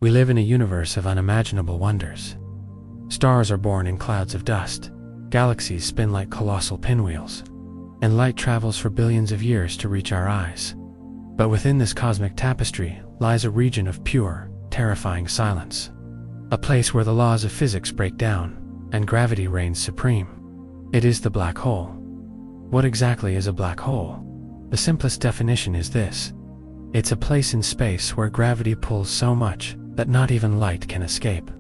We live in a universe of unimaginable wonders. Stars are born in clouds of dust, galaxies spin like colossal pinwheels, and light travels for billions of years to reach our eyes. But within this cosmic tapestry lies a region of pure, terrifying silence. A place where the laws of physics break down, and gravity reigns supreme. It is the black hole. What exactly is a black hole? The simplest definition is this. It's a place in space where gravity pulls so much that not even light can escape.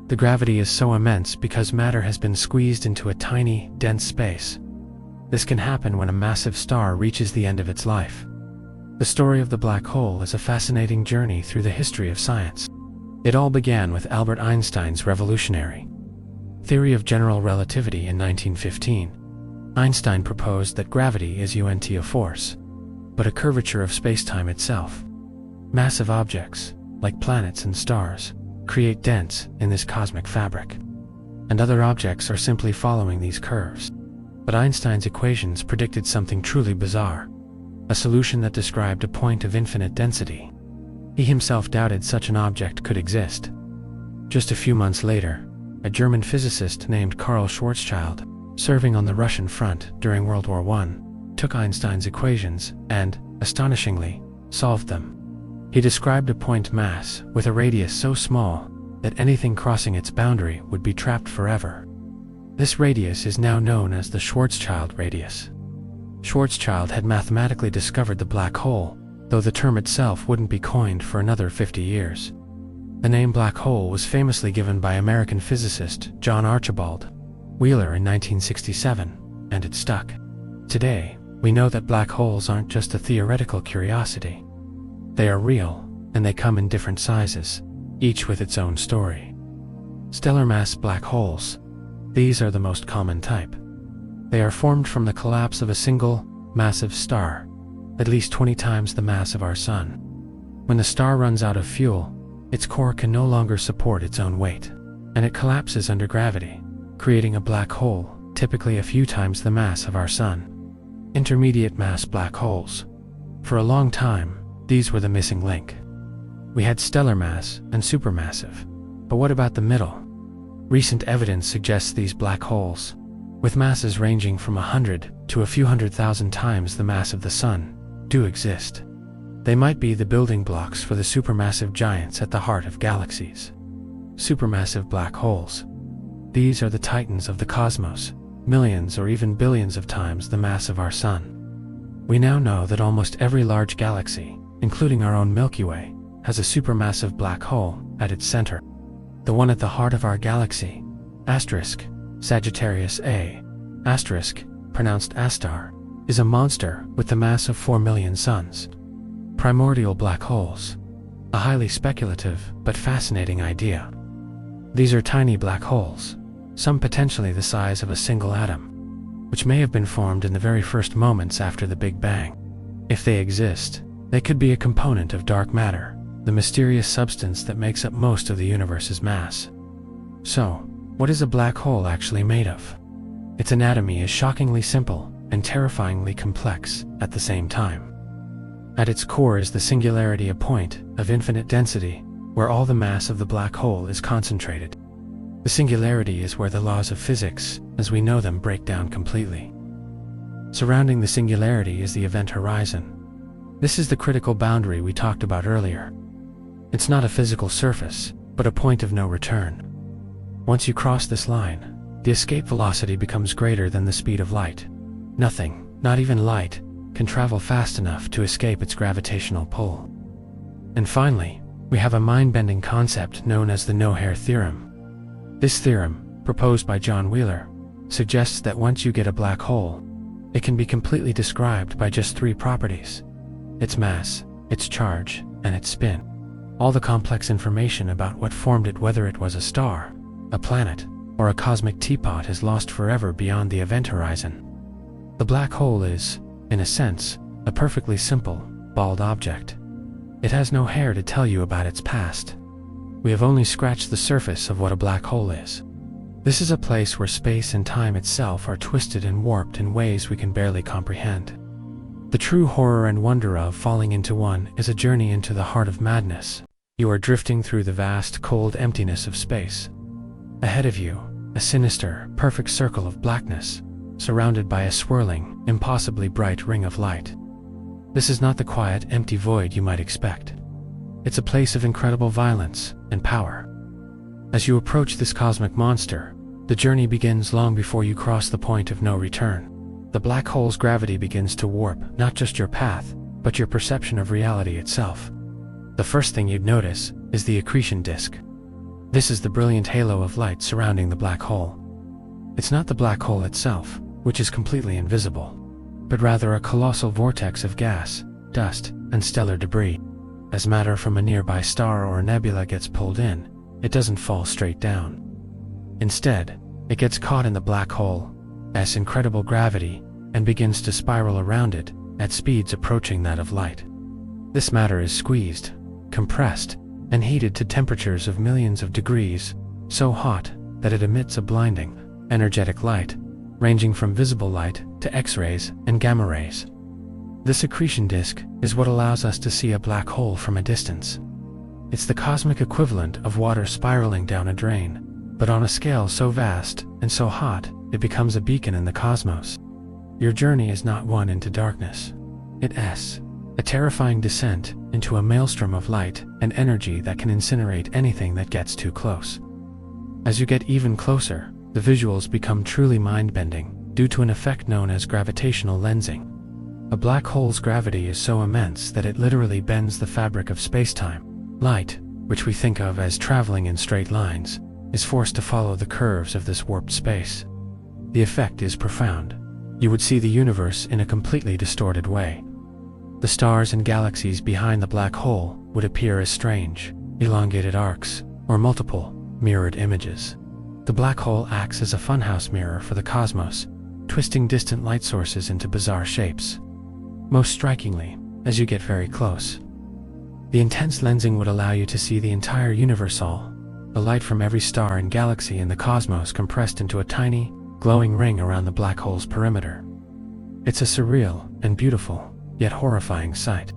The gravity is so immense because matter has been squeezed into a tiny, dense space. This can happen when a massive star reaches the end of its life. The story of the black hole is a fascinating journey through the history of science. It all began with Albert Einstein's revolutionary theory of general relativity in 1915. Einstein proposed that gravity is a force, but a curvature of space-time itself. Massive objects, like planets and stars, create dents in this cosmic fabric, and other objects are simply following these curves. But Einstein's equations predicted something truly bizarre, a solution that described a point of infinite density. He himself doubted such an object could exist. Just a few months later, a German physicist named Karl Schwarzschild, serving on the Russian front during World War I, took Einstein's equations and, astonishingly, solved them. He described a point mass with a radius so small that anything crossing its boundary would be trapped forever. This radius is now known as the Schwarzschild radius. Schwarzschild had mathematically discovered the black hole, though the term itself wouldn't be coined for another 50 years. The name black hole was famously given by American physicist John Archibald Wheeler in 1967, and it stuck. Today, we know that black holes aren't just a theoretical curiosity. They are real, and they come in different sizes, each with its own story. Stellar mass black holes. These are the most common type. They are formed from the collapse of a single, massive star, at least 20 times the mass of our Sun. When the star runs out of fuel, its core can no longer support its own weight, and it collapses under gravity, creating a black hole, typically a few times the mass of our Sun. Intermediate mass black holes. For a long time, these were the missing link. We had stellar mass and supermassive, but what about the middle? Recent evidence suggests these black holes, with masses ranging from 100 to a few 100,000 times the mass of the Sun, do exist. They might be the building blocks for the supermassive giants at the heart of galaxies. Supermassive black holes. These are the titans of the cosmos, millions or even billions of times the mass of our Sun. We now know that almost every large galaxy, including our own Milky Way, has a supermassive black hole at its center. The one at the heart of our galaxy, Sagittarius A, pronounced Astar, is a monster with the mass of 4 million suns. Primordial black holes. A highly speculative but fascinating idea. These are tiny black holes, some potentially the size of a single atom, which may have been formed in the very first moments after the Big Bang. If they exist, they could be a component of dark matter, the mysterious substance that makes up most of the universe's mass. So, what is a black hole actually made of? Its anatomy is shockingly simple and terrifyingly complex at the same time. At its core is the singularity, a point of infinite density, where all the mass of the black hole is concentrated. The singularity is where the laws of physics, as we know them, break down completely. Surrounding the singularity is the event horizon. This is the critical boundary we talked about earlier. It's not a physical surface, but a point of no return. Once you cross this line, the escape velocity becomes greater than the speed of light. Nothing, not even light, can travel fast enough to escape its gravitational pull. And finally, we have a mind-bending concept known as the no-hair theorem. This theorem, proposed by John Wheeler, suggests that once you get a black hole, it can be completely described by just 3 properties: its mass, its charge, and its spin. All the complex information about what formed it, whether it was a star, a planet, or a cosmic teapot, is lost forever beyond the event horizon. The black hole is, in a sense, a perfectly simple, bald object. It has no hair to tell you about its past. We have only scratched the surface of what a black hole is. This is a place where space and time itself are twisted and warped in ways we can barely comprehend. The true horror and wonder of falling into one is a journey into the heart of madness. You are drifting through the vast, cold emptiness of space. Ahead of you, a sinister, perfect circle of blackness, surrounded by a swirling, impossibly bright ring of light. This is not the quiet, empty void you might expect. It's a place of incredible violence and power. As you approach this cosmic monster, the journey begins long before you cross the point of no return. The black hole's gravity begins to warp not just your path, but your perception of reality itself. The first thing you'd notice is the accretion disk. This is the brilliant halo of light surrounding the black hole. It's not the black hole itself, which is completely invisible, but rather a colossal vortex of gas, dust, and stellar debris. As matter from a nearby star or nebula gets pulled in, it doesn't fall straight down. Instead, it gets caught in the black hole's incredible gravity and begins to spiral around it at speeds approaching that of light. This matter is squeezed, compressed, and heated to temperatures of millions of degrees, so hot that it emits a blinding, energetic light, ranging from visible light to X-rays and gamma rays. This accretion disk is what allows us to see a black hole from a distance. It's the cosmic equivalent of water spiraling down a drain, but on a scale so vast and so hot, it becomes a beacon in the cosmos. Your journey is not one into darkness. It's a terrifying descent into a maelstrom of light and energy that can incinerate anything that gets too close. As you get even closer, the visuals become truly mind-bending due to an effect known as gravitational lensing. A black hole's gravity is so immense that it literally bends the fabric of space-time. Light, which we think of as traveling in straight lines, is forced to follow the curves of this warped space. The effect is profound. You would see the universe in a completely distorted way. The stars and galaxies behind the black hole would appear as strange, elongated arcs, or multiple, mirrored images. The black hole acts as a funhouse mirror for the cosmos, twisting distant light sources into bizarre shapes. Most strikingly, as you get very close, the intense lensing would allow you to see the entire universe, all the light from every star and galaxy in the cosmos compressed into a tiny, glowing ring around the black hole's perimeter. It's a surreal and beautiful, yet horrifying sight.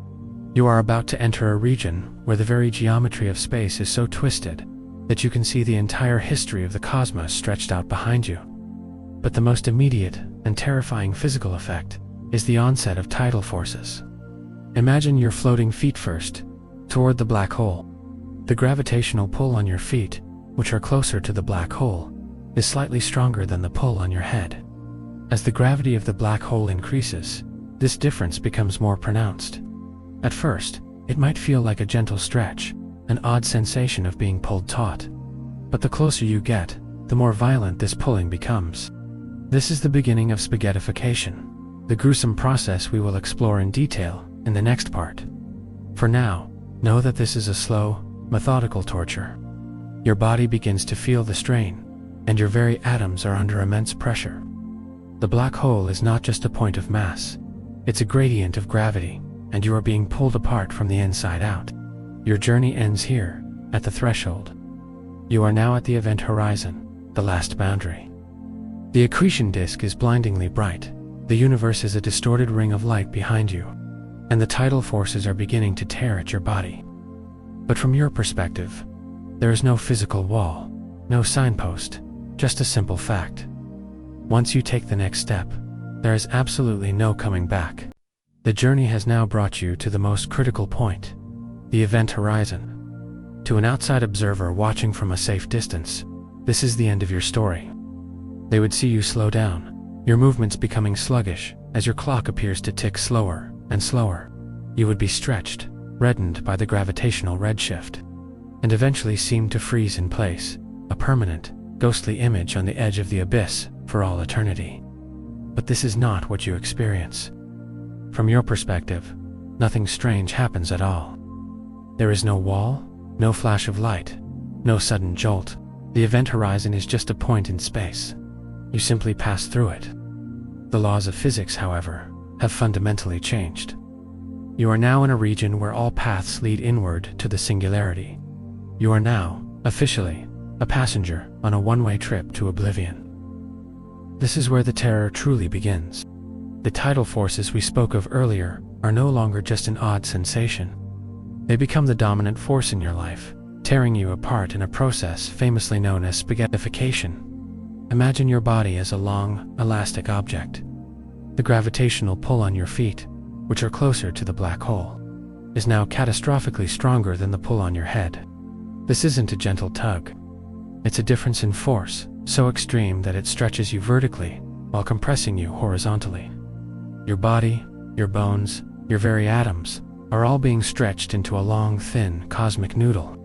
You are about to enter a region where the very geometry of space is so twisted that you can see the entire history of the cosmos stretched out behind you. But the most immediate and terrifying physical effect is the onset of tidal forces. Imagine you're floating feet first toward the black hole. The gravitational pull on your feet, which are closer to the black hole, is slightly stronger than the pull on your head. As the gravity of the black hole increases, this difference becomes more pronounced. At first, it might feel like a gentle stretch, an odd sensation of being pulled taut. But the closer you get, the more violent this pulling becomes. This is the beginning of spaghettification, the gruesome process we will explore in detail in the next part. For now, know that this is a slow, methodical torture. Your body begins to feel the strain, and your very atoms are under immense pressure. The black hole is not just a point of mass, it's a gradient of gravity, and you are being pulled apart from the inside out. Your journey ends here, at the threshold. You are now at the event horizon, the last boundary. The accretion disk is blindingly bright, the universe is a distorted ring of light behind you, and the tidal forces are beginning to tear at your body. But from your perspective, there is no physical wall, no signpost, just a simple fact. Once you take the next step, there is absolutely no coming back. The journey has now brought you to the most critical point, the event horizon. To an outside observer watching from a safe distance, this is the end of your story. They would see you slow down, your movements becoming sluggish as your clock appears to tick slower and slower. You would be stretched, reddened by the gravitational redshift, and eventually seem to freeze in place, a permanent, ghostly image on the edge of the abyss for all eternity. But this is not what you experience. From your perspective, nothing strange happens at all. There is no wall, no flash of light, no sudden jolt. The event horizon is just a point in space. You simply pass through it. The laws of physics, however, have fundamentally changed. You are now in a region where all paths lead inward to the singularity. You are now, officially, a passenger on a one-way trip to oblivion. This is where the terror truly begins. The tidal forces we spoke of earlier are no longer just an odd sensation. They become the dominant force in your life, tearing you apart in a process famously known as spaghettification. Imagine your body as a long, elastic object. The gravitational pull on your feet, which are closer to the black hole, is now catastrophically stronger than the pull on your head. This isn't a gentle tug. It's a difference in force, so extreme that it stretches you vertically while compressing you horizontally. Your body, your bones, your very atoms are all being stretched into a long, thin, cosmic noodle.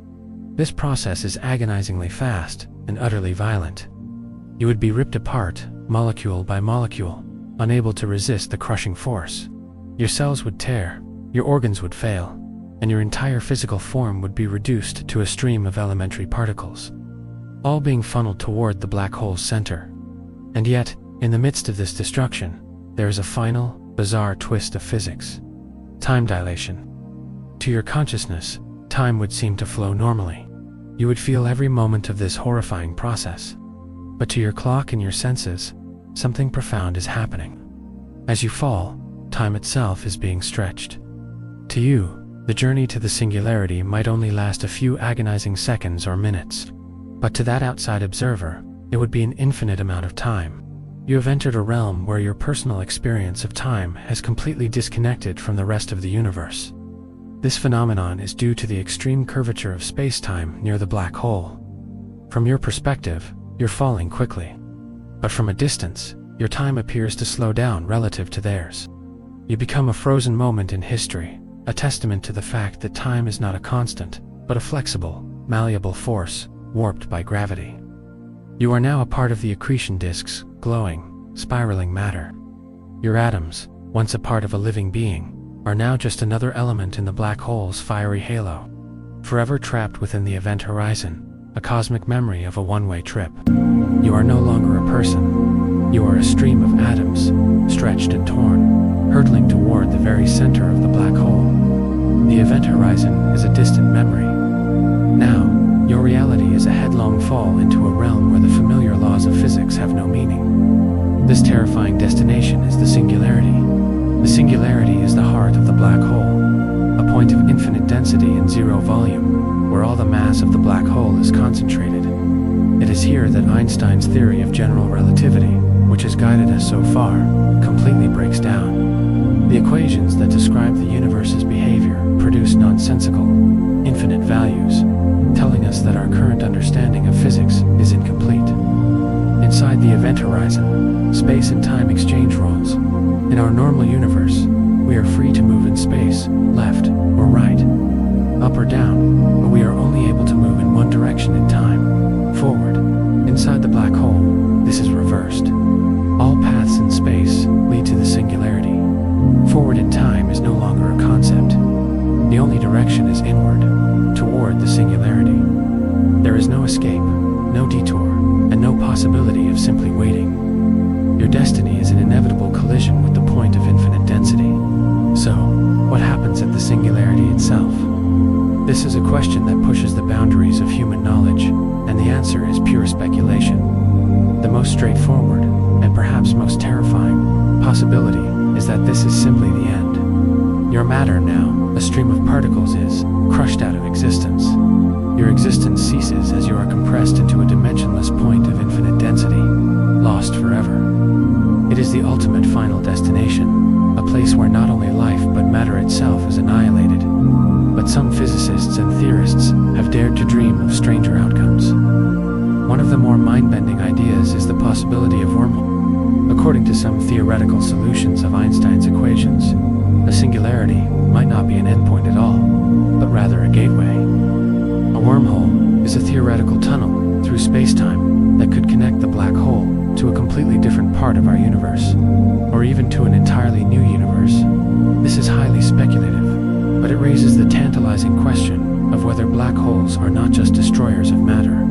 This process is agonizingly fast and utterly violent. You would be ripped apart, molecule by molecule, unable to resist the crushing force. Your cells would tear, your organs would fail, and your entire physical form would be reduced to a stream of elementary particles, all being funneled toward the black hole's center. And yet, in the midst of this destruction, there is a final, bizarre twist of physics: time dilation. To your consciousness, time would seem to flow normally. You would feel every moment of this horrifying process. But to your clock and your senses, something profound is happening. As you fall, time itself is being stretched. To you, the journey to the singularity might only last a few agonizing seconds or minutes. But to that outside observer, it would be an infinite amount of time. You have entered a realm where your personal experience of time has completely disconnected from the rest of the universe. This phenomenon is due to the extreme curvature of space-time near the black hole. From your perspective, you're falling quickly. But from a distance, your time appears to slow down relative to theirs. You become a frozen moment in history, a testament to the fact that time is not a constant, but a flexible, malleable force, warped by gravity. You are now a part of the accretion disk's glowing, spiraling matter. Your atoms, once a part of a living being, are now just another element in the black hole's fiery halo, forever trapped within the event horizon, a cosmic memory of a one-way trip. You are no longer a person. You are a stream of atoms, stretched and torn, hurtling toward the very center of the black hole. The event horizon is a distant memory. Now, your reality is a headlong fall into a realm where the familiar laws of physics have no meaning. This terrifying destination is the singularity. The singularity is the heart of the black hole, a point of infinite density and zero volume, where all the mass of the black hole is concentrated. It is here that Einstein's theory of general relativity, which has guided us so far, completely breaks down. The equations that describe the universe's behavior produce nonsensical, infinite values, telling us that our current understanding of physics is incomplete. Inside the event horizon, space and time exchange roles. In our normal universe, we are free to move in space, left or right, up or down, but we are only able to move in one direction in time, forward. Inside the black hole, this is reversed. All paths in space lead to the singularity. Forward in time is no longer a concept. The only direction is inward, toward the singularity. There is no escape, no detour, and no possibility of simply waiting. Your destiny is an inevitable collision with the point of infinite density. So, what happens at the singularity itself? This is a question that pushes the boundaries of human knowledge, and the answer is pure speculation. The most straightforward, and perhaps most terrifying, possibility is that this is simply the end. Your matter now, a stream of particles, is crushed out of existence. Your existence ceases as you are compressed into a dimensionless point of infinite density, lost forever. It is the ultimate final destination, a place where not only life but matter itself is annihilated. But some physicists and theorists have dared to dream of stranger outcomes. One of the more mind-bending ideas is the possibility of wormhole. According to some theoretical solutions of Einstein's equations, a singularity might not be an endpoint at all, but rather a gateway. A wormhole is a theoretical tunnel through space-time that could connect the black hole to a completely different part of our universe, or even to an entirely new universe. This is highly speculative, but it raises the tantalizing question of whether black holes are not just destroyers of matter,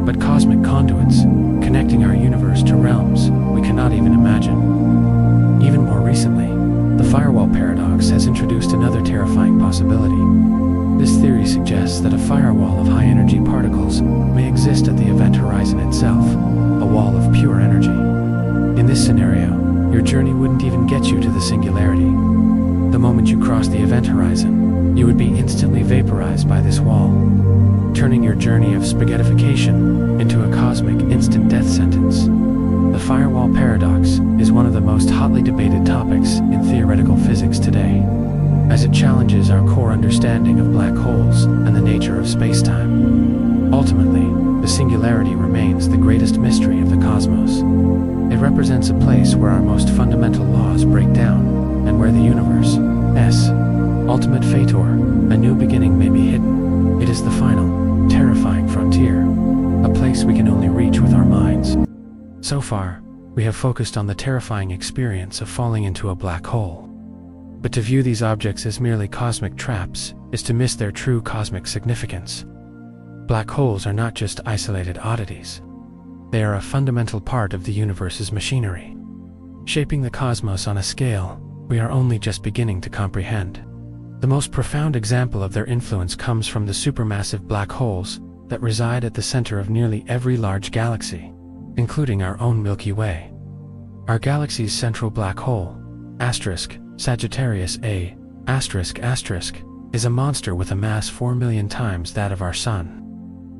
but cosmic conduits, connecting our universe to realms we cannot even imagine. Even more recently, the firewall paradox has introduced another terrifying possibility. This theory suggests that a firewall of high-energy particles may exist at the event horizon itself, a wall of pure energy. In this scenario, your journey wouldn't even get you to the singularity. The moment you cross the event horizon, you would be instantly vaporized by this wall, turning your journey of spaghettification into a cosmic instant death sentence. The firewall paradox is one of the most hotly debated topics in theoretical physics today, as it challenges our core understanding of black holes and the nature of spacetime. Ultimately, the singularity remains the greatest mystery of the cosmos. It represents a place where our most fundamental laws break down, and where the universe's ultimate fator, a new beginning, may be hidden. It is the final, terrifying frontier, a place we can only reach with our minds. So far, we have focused on the terrifying experience of falling into a black hole. But to view these objects as merely cosmic traps is to miss their true cosmic significance. Black holes are not just isolated oddities. They are a fundamental part of the universe's machinery, shaping the cosmos on a scale we are only just beginning to comprehend. The most profound example of their influence comes from the supermassive black holes that reside at the center of nearly every large galaxy, including our own Milky Way. Our galaxy's central black hole, Sagittarius A**, is a monster with a mass 4 million times that of our Sun.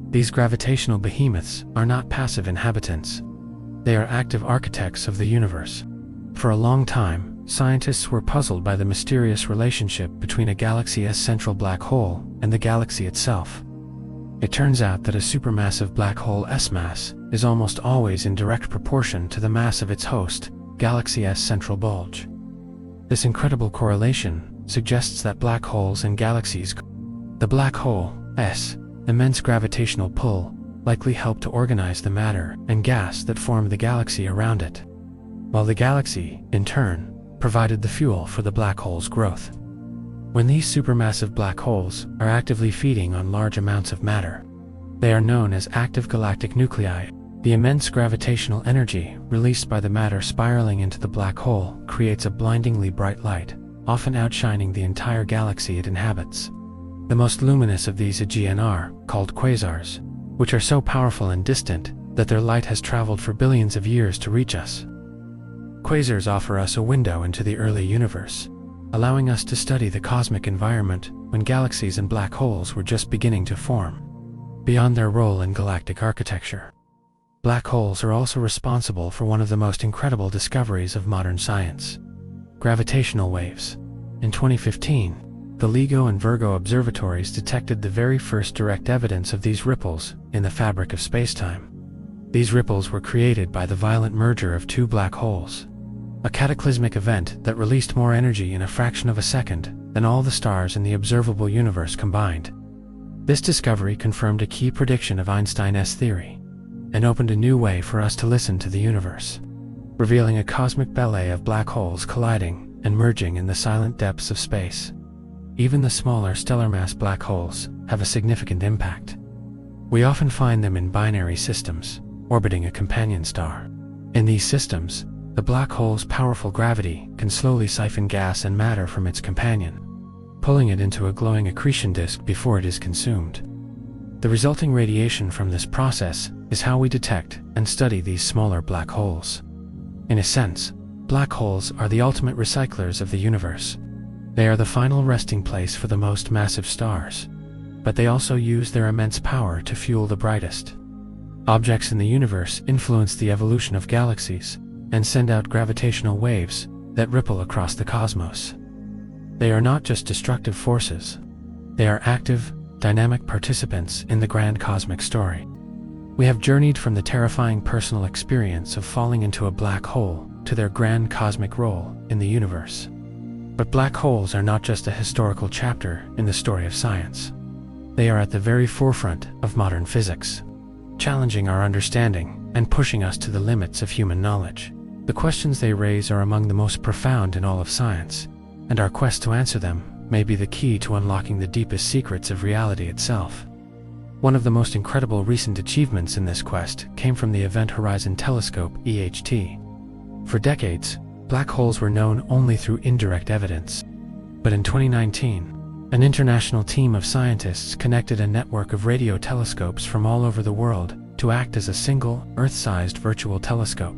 These gravitational behemoths are not passive inhabitants. They are active architects of the universe. For a long time, scientists were puzzled by the mysterious relationship between a galaxy's central black hole and the galaxy itself. It turns out that a supermassive black hole's mass is almost always in direct proportion to the mass of its host, galaxy's central bulge. This incredible correlation suggests that black holes and galaxies, the black hole's immense gravitational pull, likely help to organize the matter and gas that form the galaxy around it, while the galaxy, in turn, provided the fuel for the black hole's growth. When these supermassive black holes are actively feeding on large amounts of matter, they are known as active galactic nuclei. The immense gravitational energy released by the matter spiraling into the black hole creates a blindingly bright light, often outshining the entire galaxy it inhabits. The most luminous of these are called quasars, which are so powerful and distant that their light has traveled for billions of years to reach us. Quasars offer us a window into the early universe, allowing us to study the cosmic environment when galaxies and black holes were just beginning to form. Beyond their role in galactic architecture, black holes are also responsible for one of the most incredible discoveries of modern science: gravitational waves. In 2015, the LIGO and Virgo observatories detected the very first direct evidence of these ripples in the fabric of spacetime. These ripples were created by the violent merger of two black holes, a cataclysmic event that released more energy in a fraction of a second than all the stars in the observable universe combined. This discovery confirmed a key prediction of Einstein's theory, and opened a new way for us to listen to the universe, revealing a cosmic ballet of black holes colliding and merging in the silent depths of space. Even the smaller stellar mass black holes have a significant impact. We often find them in binary systems, orbiting a companion star. In these systems, the black hole's powerful gravity can slowly siphon gas and matter from its companion, pulling it into a glowing accretion disk before it is consumed. The resulting radiation from this process is how we detect and study these smaller black holes. In a sense, black holes are the ultimate recyclers of the universe. They are the final resting place for the most massive stars, but they also use their immense power to fuel the brightest. Objects in the universe influence the evolution of galaxies and send out gravitational waves that ripple across the cosmos. They are not just destructive forces. They are active, dynamic participants in the grand cosmic story. We have journeyed from the terrifying personal experience of falling into a black hole to their grand cosmic role in the universe. But black holes are not just a historical chapter in the story of science. They are at the very forefront of modern physics, challenging our understanding and pushing us to the limits of human knowledge. The questions they raise are among the most profound in all of science, and our quest to answer them may be the key to unlocking the deepest secrets of reality itself. One of the most incredible recent achievements in this quest came from the Event Horizon Telescope (EHT). For decades, black holes were known only through indirect evidence. But in 2019, an international team of scientists connected a network of radio telescopes from all over the world to act as a single, Earth-sized virtual telescope.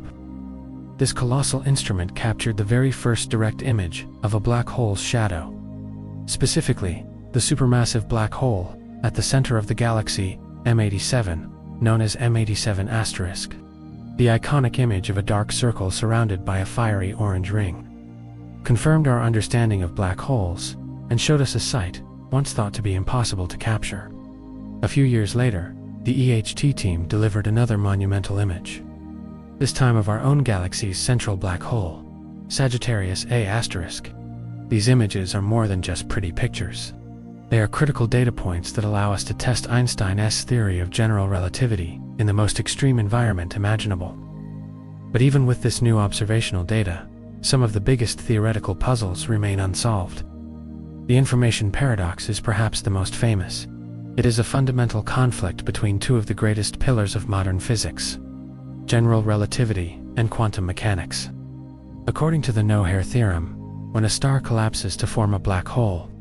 This colossal instrument captured the very first direct image of a black hole's shadow. Specifically, the supermassive black hole at the center of the galaxy M87, known as M87*. The iconic image of a dark circle surrounded by a fiery orange ring confirmed our understanding of black holes and showed us a sight once thought to be impossible to capture. A few years later, the EHT team delivered another monumental image, this time of our own galaxy's central black hole, Sagittarius A*. These images are more than just pretty pictures. They are critical data points that allow us to test Einstein's theory of general relativity in the most extreme environment imaginable. But even with this new observational data, some of the biggest theoretical puzzles remain unsolved. The information paradox is perhaps the most famous. It is a fundamental conflict between two of the greatest pillars of modern physics: general relativity and quantum mechanics. According to the no-hair theorem, when a star collapses to form a black hole,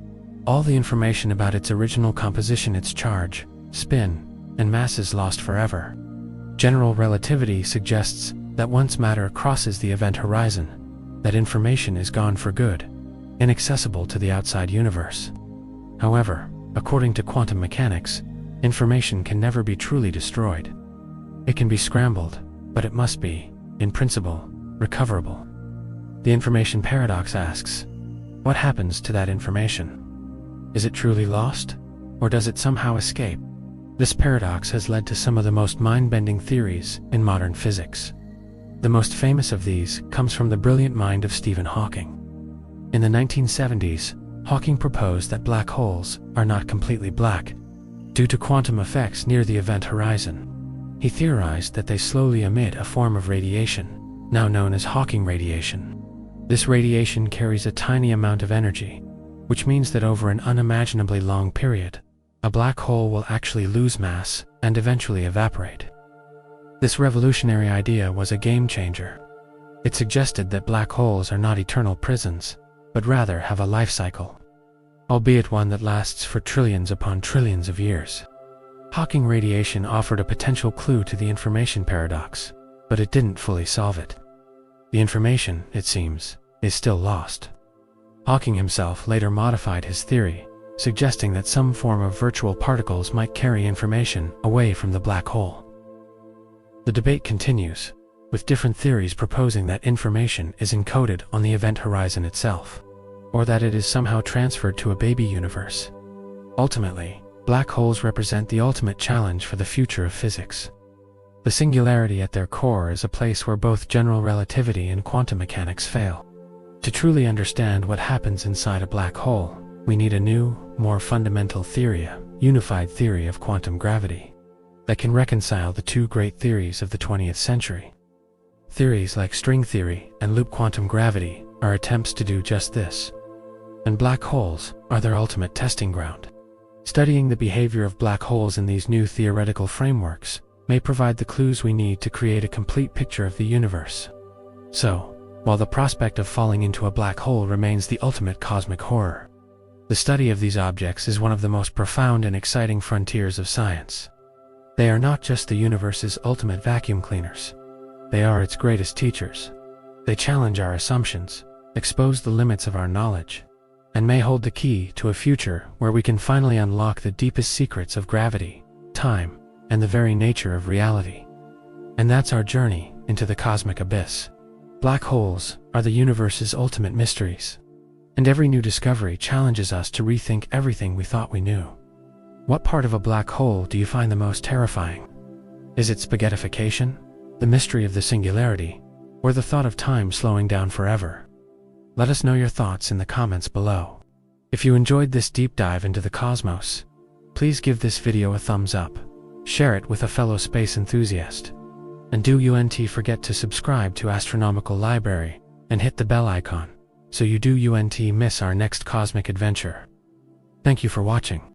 all the information about its original composition, its charge, spin, and mass is lost forever. General relativity suggests that once matter crosses the event horizon, that information is gone for good, inaccessible to the outside universe. However, according to quantum mechanics, information can never be truly destroyed. It can be scrambled, but it must be, in principle, recoverable. The information paradox asks, what happens to that information? Is it truly lost, or does it somehow escape? This paradox has led to some of the most mind-bending theories in modern physics. The most famous of these comes from the brilliant mind of Stephen Hawking. In the 1970s, Hawking proposed that black holes are not completely black due to quantum effects near the event horizon. He theorized that they slowly emit a form of radiation, now known as Hawking radiation. This radiation carries a tiny amount of energy, which means that over an unimaginably long period, a black hole will actually lose mass and eventually evaporate. This revolutionary idea was a game changer. It suggested that black holes are not eternal prisons, but rather have a life cycle, albeit one that lasts for trillions upon trillions of years. Hawking radiation offered a potential clue to the information paradox, but it didn't fully solve it. The information, it seems, is still lost. Hawking himself later modified his theory, suggesting that some form of virtual particles might carry information away from the black hole. The debate continues, with different theories proposing that information is encoded on the event horizon itself, or that it is somehow transferred to a baby universe. Ultimately, black holes represent the ultimate challenge for the future of physics. The singularity at their core is a place where both general relativity and quantum mechanics fail. To truly understand what happens inside a black hole, we need a new, more fundamental theory, a unified theory of quantum gravity, that can reconcile the two great theories of the 20th century. Theories like string theory and loop quantum gravity are attempts to do just this, and black holes are their ultimate testing ground. Studying the behavior of black holes in these new theoretical frameworks may provide the clues we need to create a complete picture of the universe. So, while the prospect of falling into a black hole remains the ultimate cosmic horror, the study of these objects is one of the most profound and exciting frontiers of science. They are not just the universe's ultimate vacuum cleaners. They are its greatest teachers. They challenge our assumptions, expose the limits of our knowledge, and may hold the key to a future where we can finally unlock the deepest secrets of gravity, time, and the very nature of reality. And that's our journey into the cosmic abyss. Black holes are the universe's ultimate mysteries, and every new discovery challenges us to rethink everything we thought we knew. What part of a black hole do you find the most terrifying? Is it spaghettification, the mystery of the singularity, or the thought of time slowing down forever? Let us know your thoughts in the comments below. If you enjoyed this deep dive into the cosmos, please give this video a thumbs up, share it with a fellow space enthusiast, and do forget to subscribe to Astronomical Library and hit the bell icon so you do miss our next cosmic adventure. Thank you for watching.